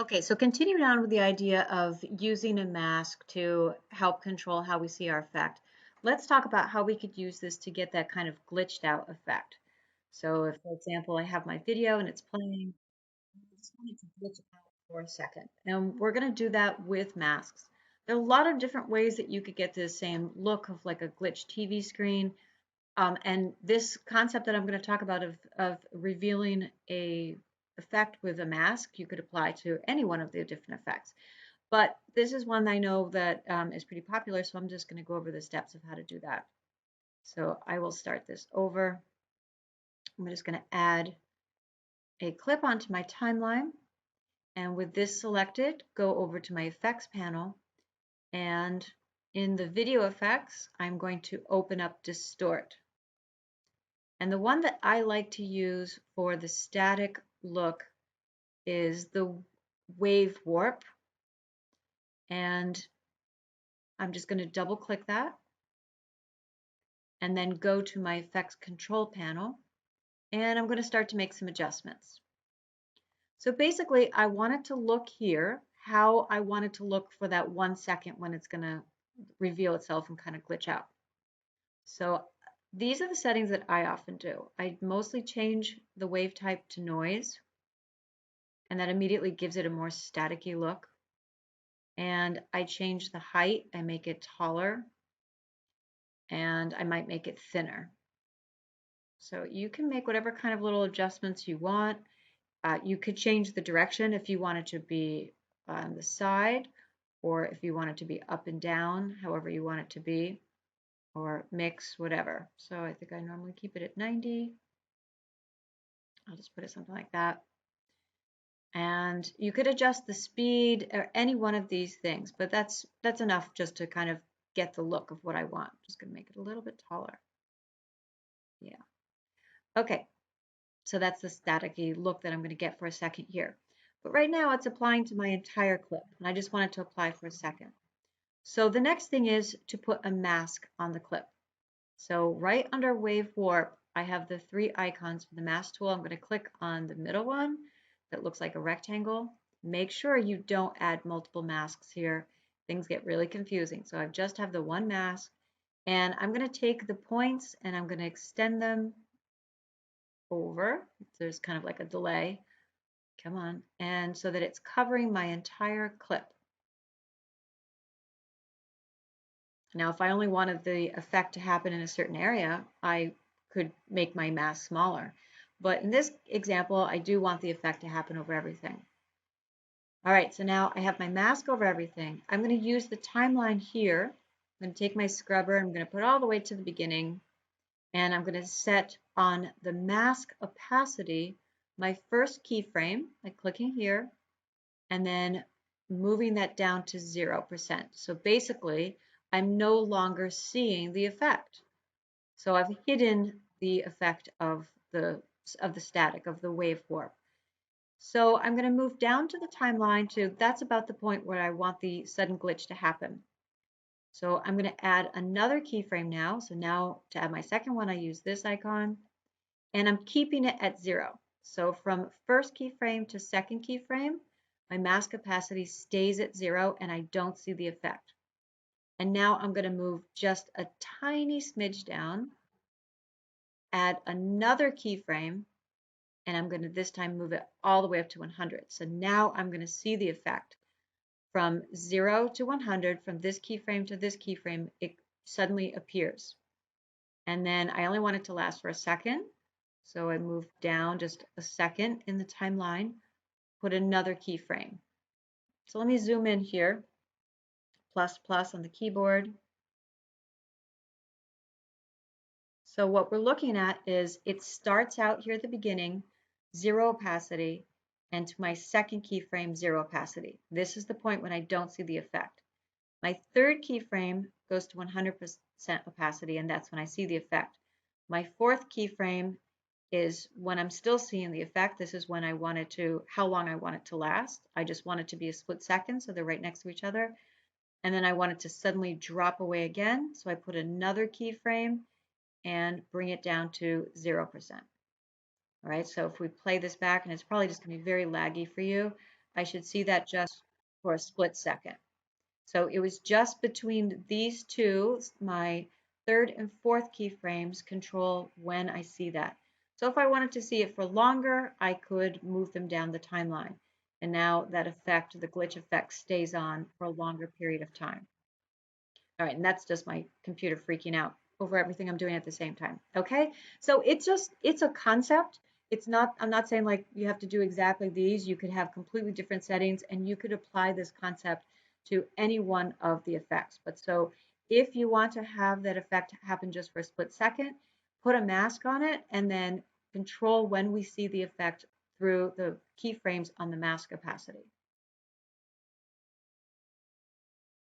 Okay, so continuing on with the idea of using a mask to help control how we see our effect, let's talk about how we could use this to get that kind of glitched out effect. So if, for example, I have my video and it's playing, I just want it to glitch out for a second. And we're going to do that with masks. There are a lot of different ways that you could get the same look of like a glitched TV screen. And this concept that I'm going to talk about of revealing a effect with a mask, you could apply to any one of the different effects. But this is one I know that is pretty popular, so I'm just going to go over the steps of how to do that. So I will start this over. I'm just going to add a clip onto my timeline. And with this selected, go over to my effects panel. And in the video effects, I'm going to open up Distort. And the one that I like to use for the static look is the wave warp. And I'm just going to double click that and then go to my effects control panel. And I'm going to start to make some adjustments. So basically, I want it to look here, how I want it to look for that 1 second when it's going to reveal itself and kind of glitch out. So these are the settings that I often do. I mostly change the wave type to noise, and that immediately gives it a more staticky look. And I change the height, I make it taller, and I might make it thinner. So you can make whatever kind of little adjustments you want. You could change the direction if you want it to be on the side, or if you want it to be up and down, however you want it to be, or mix, whatever. So I think I normally keep it at 90. I'll just put it something like that. And you could adjust the speed or any one of these things, but that's enough just to kind of get the look of what I want. Just going to make it a little bit taller. Yeah. Okay. So that's the staticky look that I'm going to get for a second here. But right now it's applying to my entire clip, and I just want it to apply for a second. So the next thing is to put a mask on the clip. So right under Wave Warp, I have the 3 icons for the mask tool. I'm going to click on the middle one that looks like a rectangle. Make sure you don't add multiple masks here. Things get really confusing. So I just have the one mask, and I'm going to take the points and I'm going to extend them over. There's kind of like a delay. Come on. And so that it's covering my entire clip. Now, if I only wanted the effect to happen in a certain area, I could make my mask smaller. But in this example, I do want the effect to happen over everything. All right, so now I have my mask over everything. I'm going to use the timeline here. I'm going to take my scrubber, I'm going to put it all the way to the beginning, and I'm going to set on the mask opacity my first keyframe by clicking here, and then moving that down to 0%. So basically, I'm no longer seeing the effect. So I've hidden the effect of the static, of the wave warp. So I'm going to move down to the timeline to, that's about the point where I want the sudden glitch to happen. So I'm going to add another keyframe now. So now to add my second one, I use this icon, and I'm keeping it at 0. So from first keyframe to second keyframe, my mask opacity stays at 0 and I don't see the effect. And now I'm going to move just a tiny smidge down, add another keyframe, and I'm going to this time move it all the way up to 100. So now I'm going to see the effect. From 0 to 100, from this keyframe to this keyframe, it suddenly appears. And then I only want it to last for a second. So I move down just a second in the timeline, put another keyframe. So let me zoom in here, plus plus on the keyboard. So what we're looking at is it starts out here at the beginning, 0 opacity, and to my second keyframe, 0 opacity. This is the point when I don't see the effect. My third keyframe goes to 100% opacity, and that's when I see the effect. My fourth keyframe is when I'm still seeing the effect. This is when I want it to, how long I want it to last. I just want it to be a split second, so they're right next to each other. And then I want it to suddenly drop away again, so I put another keyframe and bring it down to 0%. All right, so if we play this back, and it's probably just going to be very laggy for you, I should see that just for a split second. So it was just between these two, my third and fourth keyframes control when I see that. So if I wanted to see it for longer, I could move them down the timeline. And now that effect, the glitch effect, stays on for a longer period of time. All right, and that's just my computer freaking out over everything I'm doing at the same time. Okay, so it's a concept. It's not, I'm not saying like you have to do exactly these. You could have completely different settings and you could apply this concept to any one of the effects. But so if you want to have that effect happen just for a split second, put a mask on it and then control when we see the effect through the keyframes on the mask opacity.